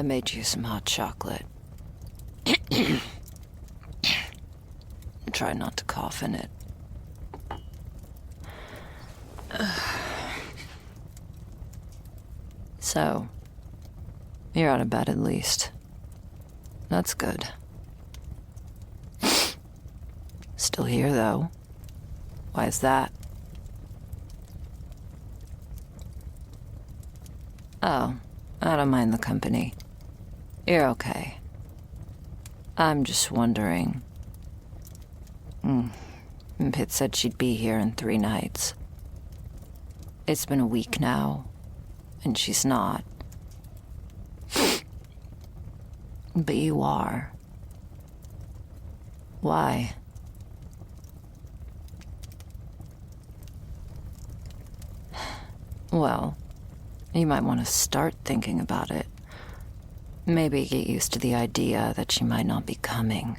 I made you some hot chocolate. Try not to cough in it. So, you're out of bed at least. That's good. Still here, though. Why is that? Oh, I don't mind the company. You're okay. I'm just wondering. Pitt said she'd be here in 3 nights. It's been a week now, and she's not. But you are. Why? Well, you might want to start thinking about it. Maybe get used to the idea that she might not be coming.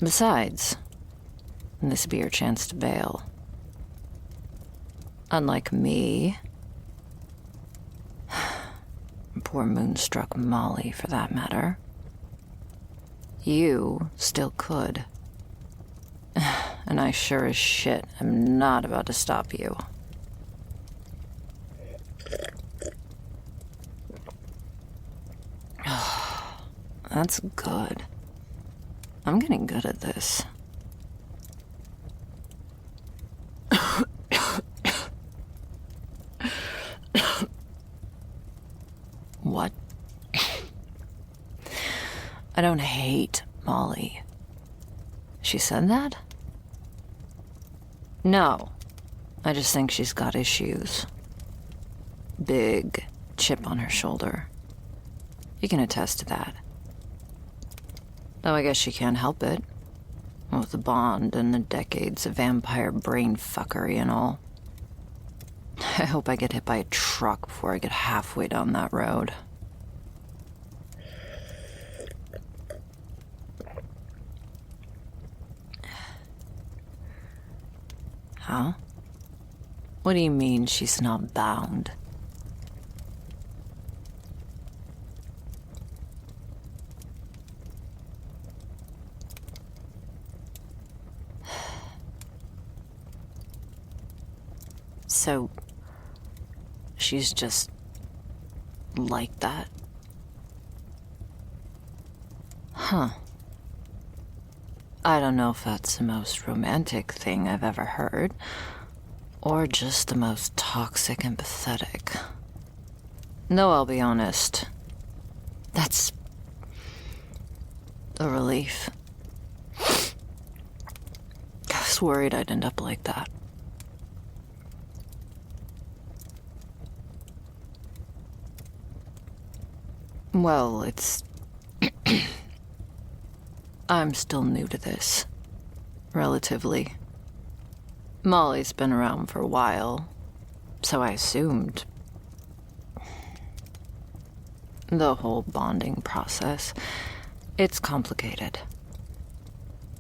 Besides, this would be your chance to bail. Unlike me, poor moonstruck Molly for that matter, you still could. And I sure as shit am not about to stop you. That's good. I'm getting good at this. What? I don't hate Molly. She said that? No. I just think she's got issues. Big chip on her shoulder. You can attest to that. Though I guess she can't help it. With the bond and the decades of vampire brain fuckery and all. I hope I get hit by a truck before I get halfway down that road. Huh? What do you mean she's not bound? So, she's just like that? Huh. I don't know if that's the most romantic thing I've ever heard, or just the most toxic and pathetic. No, I'll be honest. That's a relief. I was worried I'd end up like that. Well, it's... I'm still new to this. Relatively. Molly's been around for a while, so I assumed. The whole bonding process, it's complicated.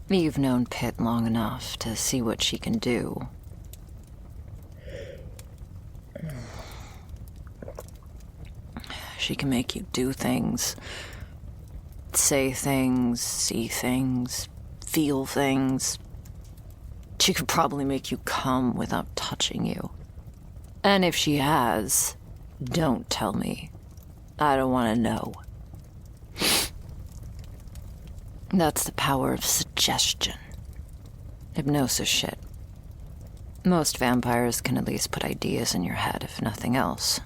You've known Pitt long enough to see what she can do. She can make you do things, say things, see things, feel things. She could probably make you come without touching you. And if she has, don't tell me. I don't want to know. That's the power of suggestion. Hypnosis shit. Most vampires can at least put ideas in your head, if nothing else.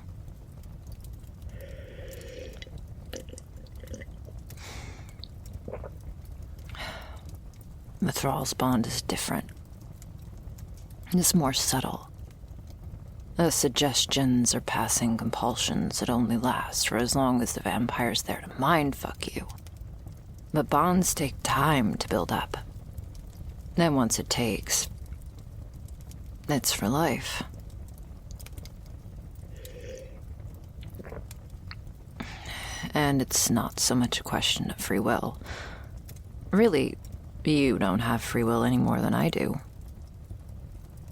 The thrall's bond is different. It's more subtle. The suggestions are passing compulsions that only last for as long as the vampire's there to mindfuck you. But bonds take time to build up. Then once it takes, it's for life. And it's not so much a question of free will. Really, you don't have free will any more than I do.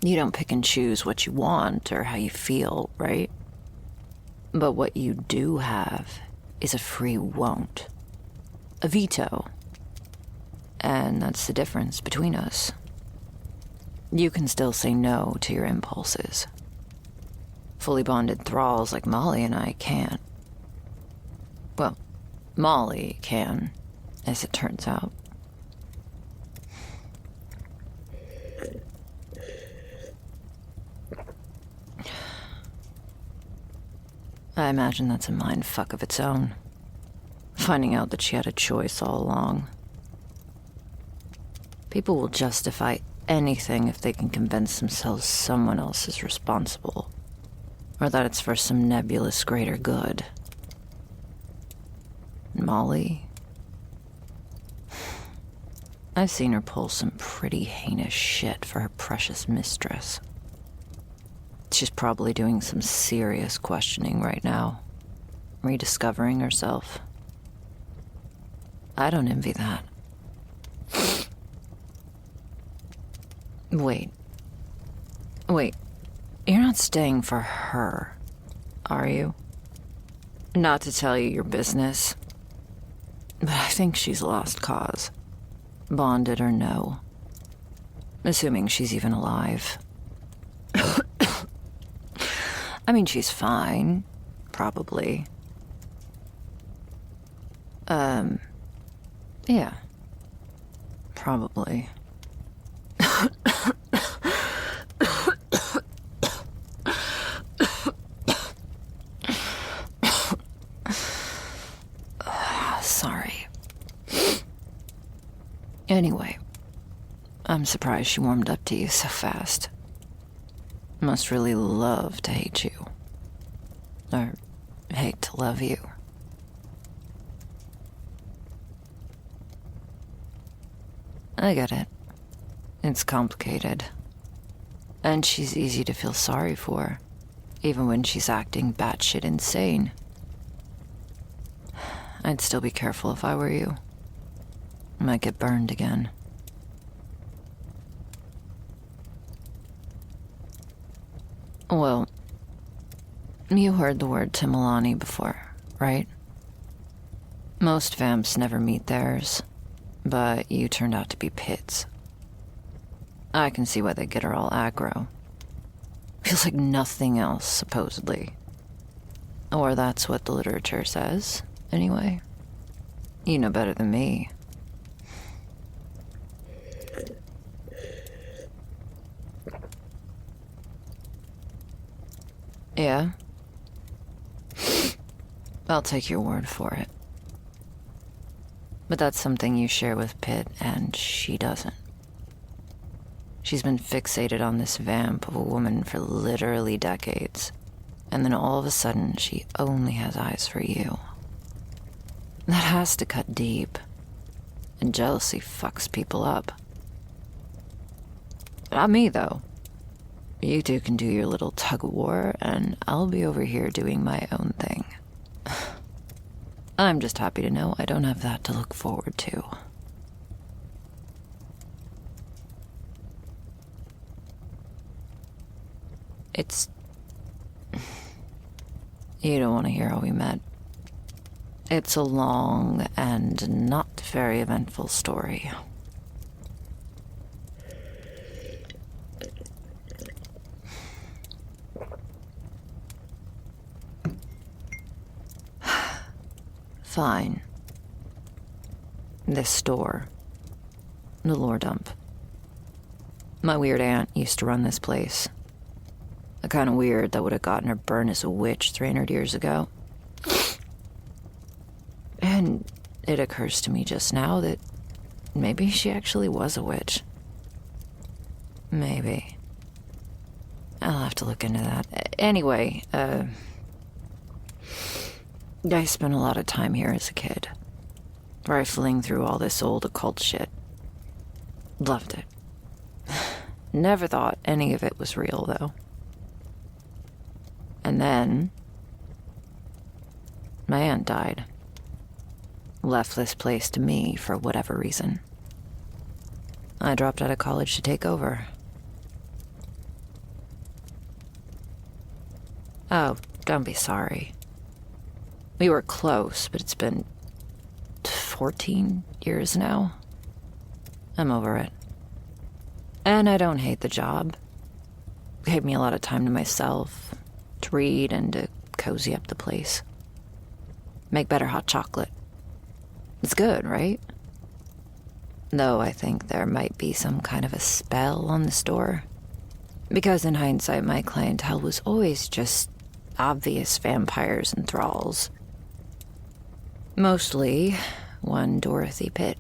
You don't pick and choose what you want or how you feel, right? But what you do have is a free won't. A veto. And that's the difference between us. You can still say no to your impulses. Fully bonded thralls like Molly and I can't. Well, Molly can, as it turns out. I imagine that's a mind fuck of its own. Finding out that she had a choice all along. People will justify anything if they can convince themselves someone else is responsible. Or that it's for some nebulous greater good. Molly? I've seen her pull some pretty heinous shit for her precious mistress. She's probably doing some serious questioning right now. Rediscovering herself. I don't envy that. Wait. You're not staying for her, are you? Not to tell you your business, but I think she's lost cause. Bonded or no. Assuming she's even alive. I mean, she's fine. Probably. Yeah. Probably. Sorry. Anyway, I'm surprised she warmed up to you so fast. Must really love to hate you. Or hate to love you. I get it. It's complicated. And she's easy to feel sorry for, even when she's acting batshit insane. I'd still be careful if I were you. Might get burned again. Well, you heard the word Timolani before, right? Most vamps never meet theirs, but you turned out to be pits. I can see why they get her all aggro. Feels like nothing else, supposedly. Or that's what the literature says, anyway. You know better than me. Yeah? I'll take your word for it. But that's something you share with Pitt, and she doesn't. She's been fixated on this vamp of a woman for literally decades, and then all of a sudden, she only has eyes for you. That has to cut deep, and jealousy fucks people up. Not me, though. You two can do your little tug-of-war, and I'll be over here doing my own thing. I'm just happy to know I don't have that to look forward to. It's... You don't want to hear how we met. It's a long and not very eventful story. Fine. This store. The lore dump. My weird aunt used to run this place. The kind of weird that would have gotten her burned as a witch 300 years ago. And it occurs to me just now that maybe she actually was a witch. Maybe. I'll have to look into that. Anyway, I spent a lot of time here as a kid, rifling through all this old occult shit. Loved it. Never thought any of it was real, though. And then my aunt died. Left this place to me for whatever reason. I dropped out of college to take over. Oh, don't be sorry. We were close, but it's been 14 years now. I'm over it. And I don't hate the job. It gave me a lot of time to myself, to read and to cozy up the place. Make better hot chocolate. It's good, right? Though I think there might be some kind of a spell on the store. Because in hindsight, my clientele was always just obvious vampires and thralls. Mostly one Dorothy Pitt.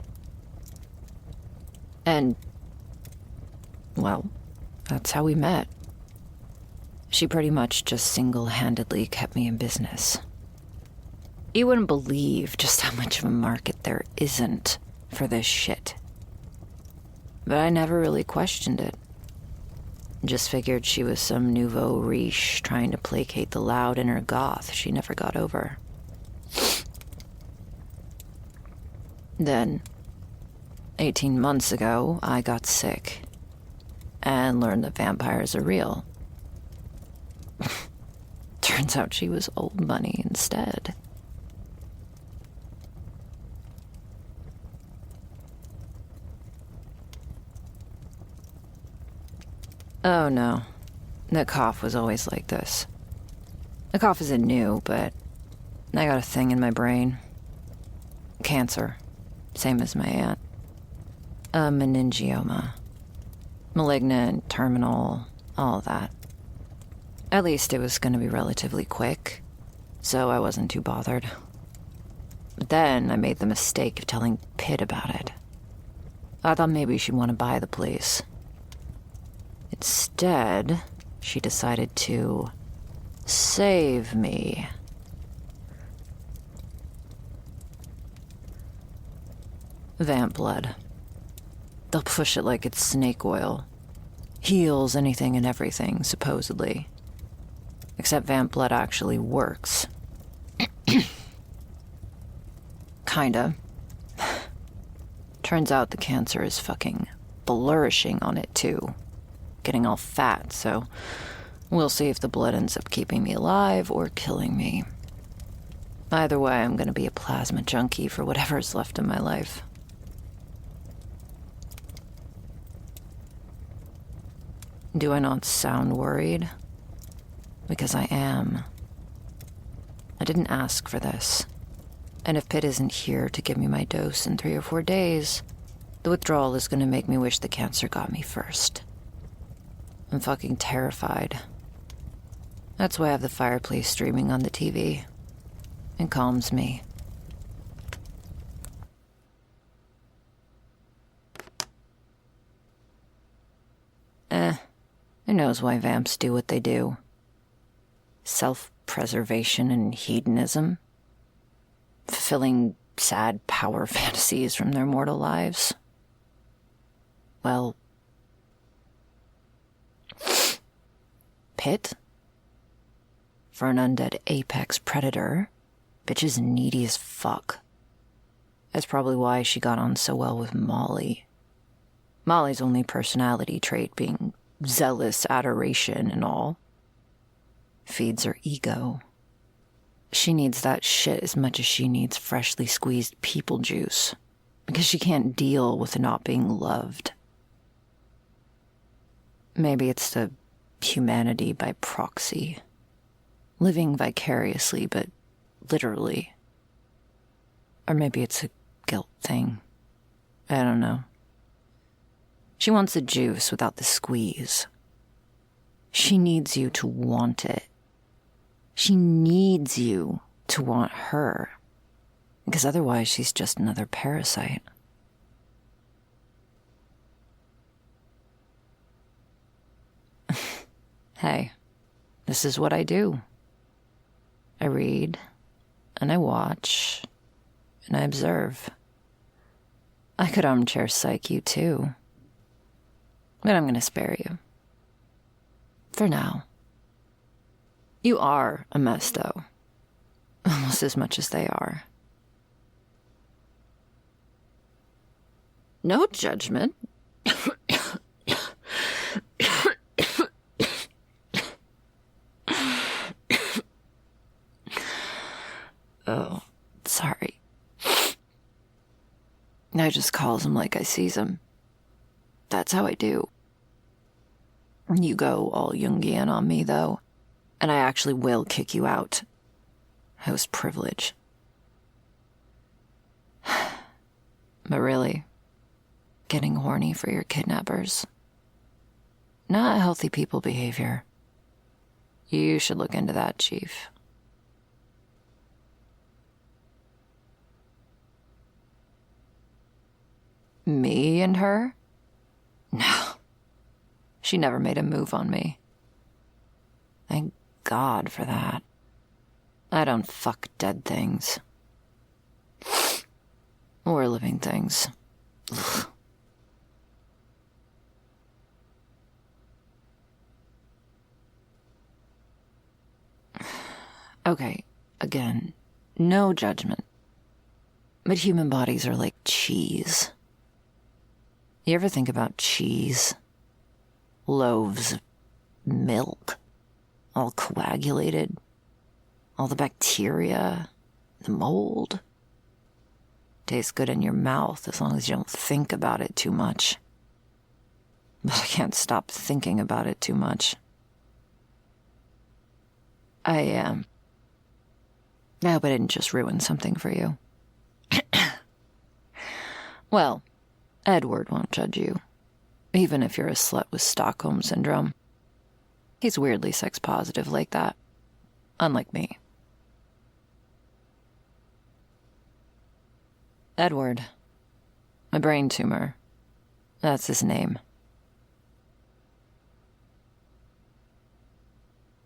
And, well, that's how we met. She pretty much just single-handedly kept me in business. You wouldn't believe just how much of a market there isn't for this shit. But I never really questioned it. Just figured she was some nouveau riche trying to placate the loud inner goth she never got over. Then, 18 months ago, I got sick and learned that vampires are real. Turns out she was old money instead. Oh no, the cough was always like this. The cough isn't new, but I got a thing in my brain. Cancer, same as my aunt. A meningioma. Malignant, terminal, all that. At least it was going to be relatively quick, so I wasn't too bothered. But then I made the mistake of telling Pitt about it. I thought maybe she'd want to buy the place. Instead, she decided to save me. Vamp blood. They'll push it like it's snake oil. Heals anything and everything, supposedly. Except vamp blood actually works. Kinda. Turns out the cancer is fucking flourishing on it, too. Getting all fat, so we'll see if the blood ends up keeping me alive or killing me. Either way, I'm gonna be a plasma junkie for whatever's left of my life. Do I not sound worried? Because I am. I didn't ask for this. And if Pitt isn't here to give me my dose in 3 or 4 days, the withdrawal is gonna make me wish the cancer got me first. I'm fucking terrified. That's why I have the fireplace streaming on the TV. It calms me. Who knows why vamps do what they do? Self-preservation and hedonism? Fulfilling sad power fantasies from their mortal lives? Well, Pitt? For an undead apex predator, bitch is needy as fuck. That's probably why she got on so well with Molly. Molly's only personality trait being zealous adoration and all. Feeds her ego. She needs that shit as much as she needs freshly squeezed people juice, because she can't deal with not being loved. Maybe it's the humanity by proxy. Living vicariously, but literally. Or maybe it's a guilt thing. I don't know. She wants the juice without the squeeze. She needs you to want it. She needs you to want her. Because otherwise she's just another parasite. Hey, this is what I do. I read, and I watch, and I observe. I could armchair psych you too. But I'm gonna spare you. For now. You are a mess, though. Almost as much as they are. No judgment. just calls him like I sees him. That's how I do. You go all Jungian on me, though, and I actually will kick you out. Host privilege. But really, getting horny for your kidnappers. Not healthy people behavior. You should look into that, Chief. Me and her? No. She never made a move on me. Thank God for that. I don't fuck dead things. Or living things. Ugh. Okay, again, no judgment. But human bodies are like cheese. You ever think about cheese? Loaves of milk, all coagulated, all the bacteria, the mold. Tastes good in your mouth as long as you don't think about it too much. But I can't stop thinking about it too much. I hope I didn't just ruin something for you. Well, Edward won't judge you, even if you're a slut with Stockholm Syndrome. He's weirdly sex-positive like that, unlike me. Edward. A brain tumor. That's his name.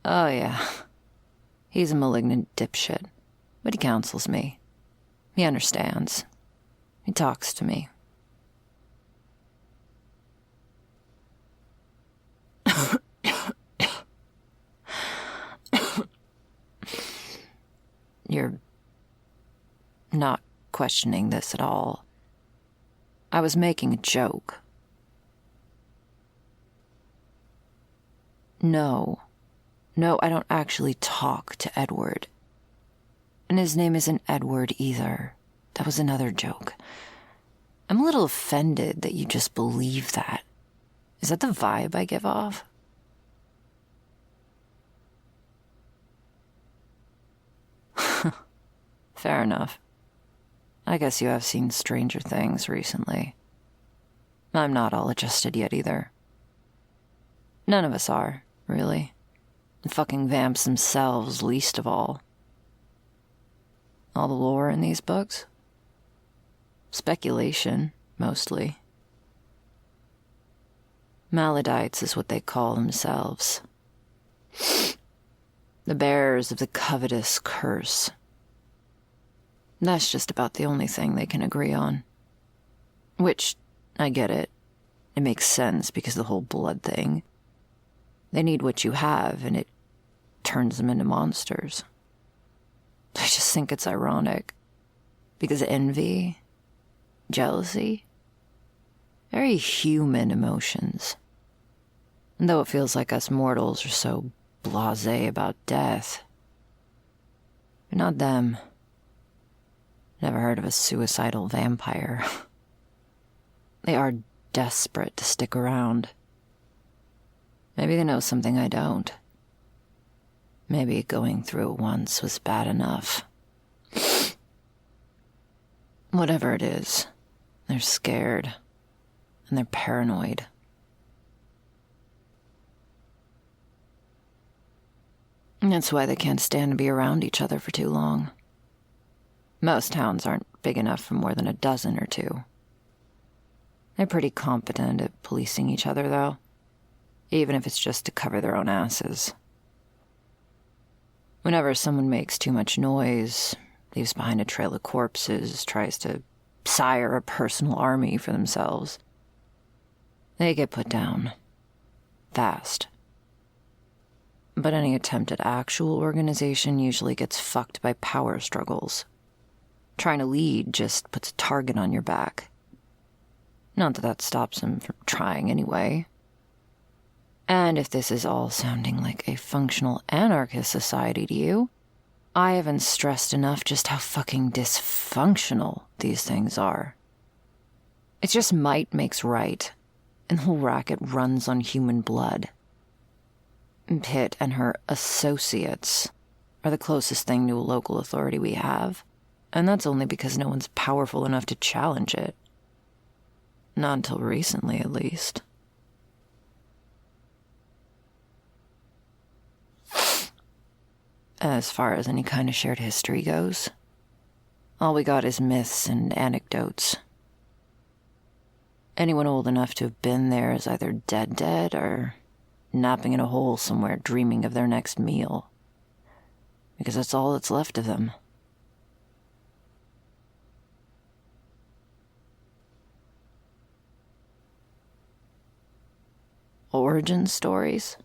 Oh, yeah. He's a malignant dipshit, but he counsels me. He understands. He talks to me. You're not questioning this at all. I was making a joke. No, I don't actually talk to Edward. And his name isn't Edward either. That was another joke. I'm a little offended that you just believe that. Is that the vibe I give off? Fair enough. I guess you have seen stranger things recently. I'm not all adjusted yet either. None of us are, really. The fucking vamps themselves, least of all. All the lore in these books? Speculation, mostly. Maledites is what they call themselves. The bearers of the covetous curse. That's just about the only thing they can agree on. Which, I get it. It makes sense because of the whole blood thing. They need what you have, and it turns them into monsters. I just think it's ironic. Because envy, jealousy, very human emotions. And though it feels like us mortals are so blasé about death, but not them. Never heard of a suicidal vampire. They are desperate to stick around. Maybe they know something I don't. Maybe going through it once was bad enough. Whatever it is, they're scared. And they're paranoid. And that's why they can't stand to be around each other for too long. Most towns aren't big enough for more than a dozen or two. They're pretty competent at policing each other, though. Even if it's just to cover their own asses. Whenever someone makes too much noise, leaves behind a trail of corpses, tries to sire a personal army for themselves, they get put down. Fast. But any attempt at actual organization usually gets fucked by power struggles. Trying to lead just puts a target on your back. Not that that stops them from trying anyway. And if this is all sounding like a functional anarchist society to you, I haven't stressed enough just how fucking dysfunctional these things are. It's just might makes right, and the whole racket runs on human blood. Pitt and her associates are the closest thing to a local authority we have, and that's only because no one's powerful enough to challenge it. Not until recently, at least. As far as any kind of shared history goes, all we got is myths and anecdotes. Anyone old enough to have been there is either dead or napping in a hole somewhere dreaming of their next meal. Because that's all that's left of them. Origin stories?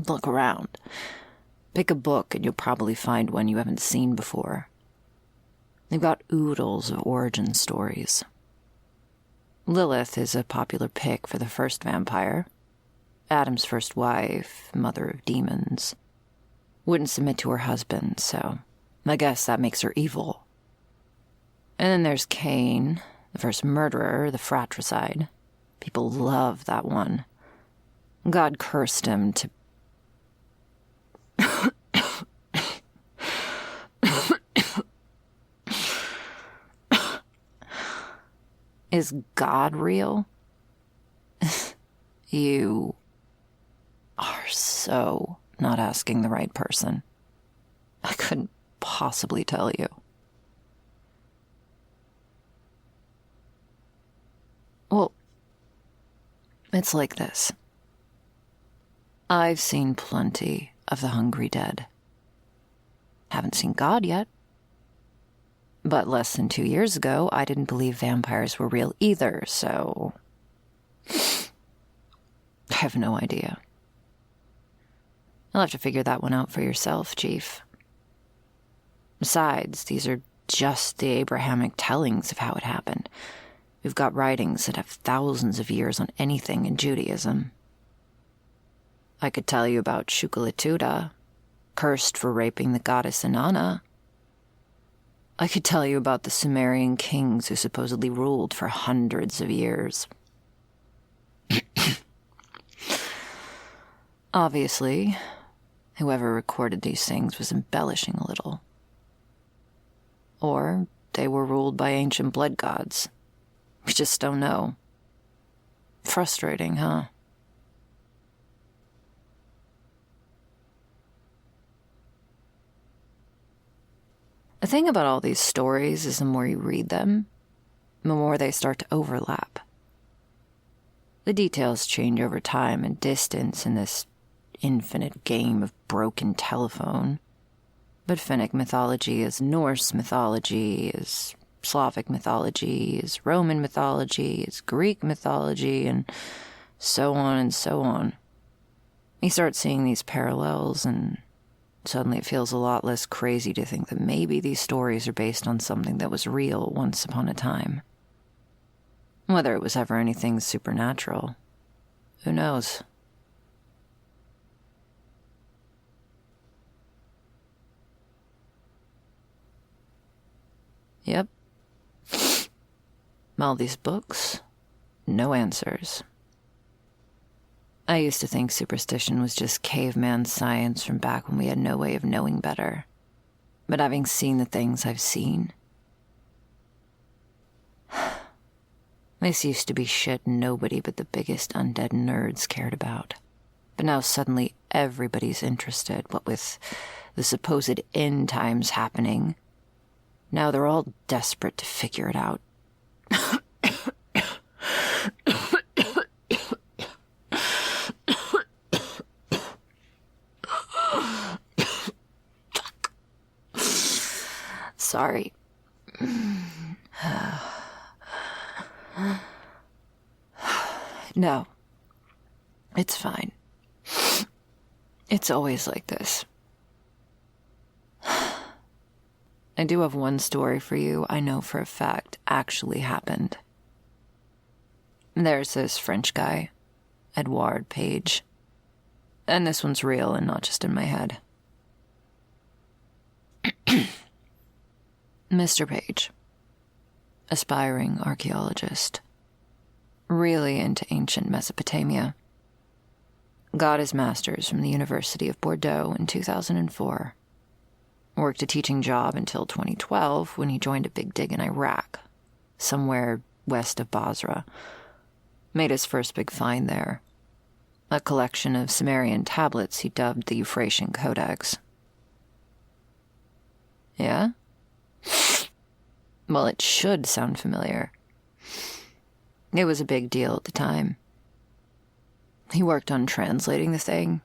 Look around. Pick a book and you'll probably find one you haven't seen before. They've got oodles of origin stories. Lilith is a popular pick for the first vampire. Adam's first wife, mother of demons. Wouldn't submit to her husband, so I guess that makes her evil. And then there's Cain, the first murderer, the fratricide. People love that one. God cursed him to... Is God real? You are so not asking the right person. I couldn't possibly tell you. Well, it's like this. I've seen plenty of the hungry dead. Haven't seen God yet. But less than 2 years ago, I didn't believe vampires were real either, so... I have no idea. You'll have to figure that one out for yourself, Chief. Besides, these are just the Abrahamic tellings of how it happened. We've got writings that have thousands of years on anything in Judaism. I could tell you about Shukalatuda, cursed for raping the goddess Inanna. I could tell you about the Sumerian kings who supposedly ruled for hundreds of years. Obviously, whoever recorded these things was embellishing a little. Or they were ruled by ancient blood gods. We just don't know. Frustrating, huh? The thing about all these stories is the more you read them, the more they start to overlap. The details change over time and distance in this infinite game of broken telephone. But Finnic mythology is Norse mythology, is Slavic mythology, is Roman mythology, is Greek mythology, and so on and so on. You start seeing these parallels, and suddenly it feels a lot less crazy to think that maybe these stories are based on something that was real once upon a time. Whether it was ever anything supernatural, who knows? Yep. All these books, no answers. I used to think superstition was just caveman science from back when we had no way of knowing better. But having seen the things I've seen, this used to be shit nobody but the biggest undead nerds cared about. But now suddenly everybody's interested, what with the supposed end times happening. Now they're all desperate to figure it out. Sorry. No. It's fine. It's always like this. I do have one story for you I know for a fact actually happened. There's this French guy, Edouard Page. And this one's real and not just in my head. Mr. Page. aspiring archaeologist. Really into ancient Mesopotamia. Got his master's from the University of Bordeaux in 2004. Worked a teaching job until 2012 when he joined a big dig in Iraq, somewhere west of Basra. Made his first big find there. A collection of Sumerian tablets he dubbed the Euphratean Codex. Yeah? Well, it should sound familiar. It was a big deal at the time. He worked on translating the thing,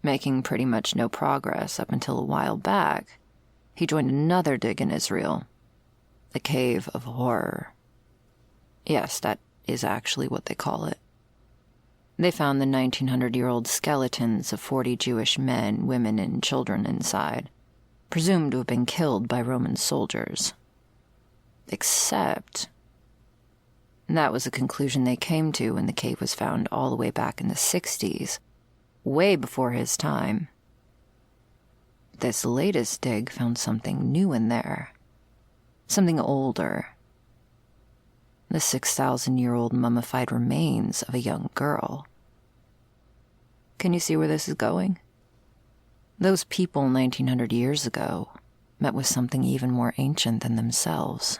making pretty much no progress up until a while back. He joined another dig in Israel, the Cave of Horror. Yes, that is actually what they call it. They found the 1900-year-old skeletons of 40 Jewish men, women, and children inside, presumed to have been killed by Roman soldiers. Except that was a conclusion they came to when the cave was found all the way back in the 60s, way before his time. This latest dig found something new in there. Something older. The 6,000-year-old mummified remains of a young girl. Can you see where this is going? Those people 1900 years ago met with something even more ancient than themselves.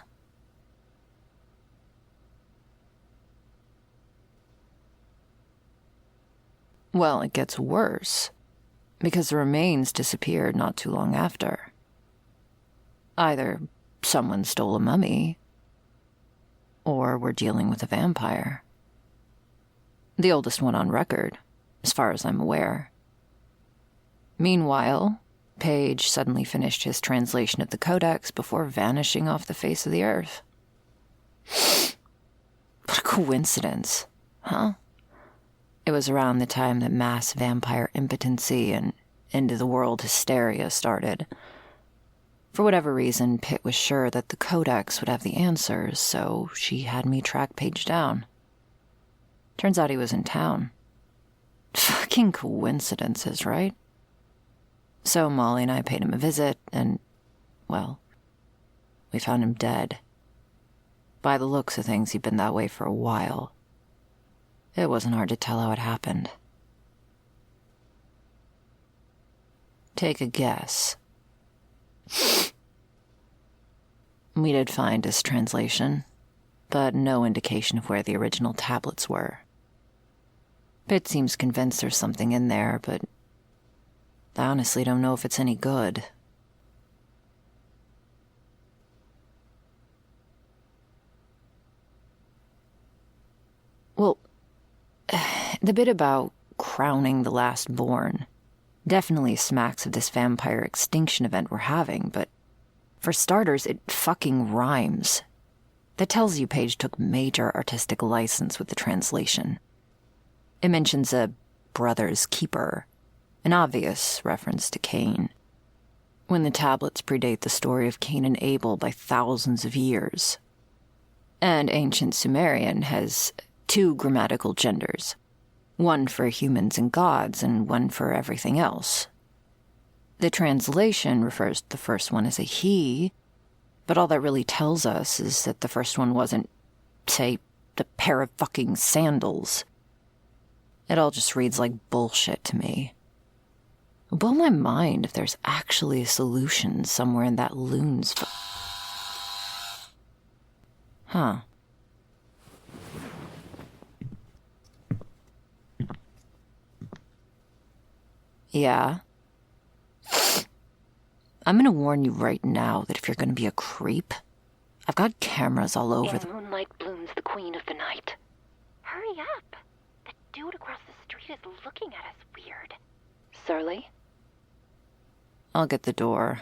Well, it gets worse, because the remains disappeared not too long after. Either someone stole a mummy, or we're dealing with a vampire. The oldest one on record, as far as I'm aware. Meanwhile, Page suddenly finished his translation of the Codex before vanishing off the face of the earth. What a coincidence, huh? It was around the time that mass vampire impotency and end-of-the-world hysteria started. For whatever reason, Pitt was sure that the Codex would have the answers, so she had me track Page down. Turns out he was in town. Fucking coincidences, right? So Molly and I paid him a visit, and, well, we found him dead. By the looks of things, he'd been that way for a while. It wasn't hard to tell how it happened. Take a guess. We did find his translation, but no indication of where the original tablets were. Pitt seems convinced there's something in there, but I honestly don't know if it's any good. Well, the bit about crowning the last born definitely smacks of this vampire extinction event we're having, but for starters, it fucking rhymes. That tells you Page took major artistic license with the translation. It mentions a brother's keeper, an obvious reference to Cain, when the tablets predate the story of Cain and Abel by thousands of years. And ancient Sumerian has 2 grammatical genders, one for humans and gods and one for everything else. The translation refers to the first one as a he, but all that really tells us is that the first one wasn't, say, a pair of fucking sandals. It all just reads like bullshit to me. It'll blow my mind if there's actually a solution somewhere in that loon's Huh. Yeah. I'm gonna warn you right now that if you're gonna be a creep, I've got cameras all over the— moonlight blooms the queen of the night. Hurry up. The dude across the street is looking at us weird. Surly? I'll get the door.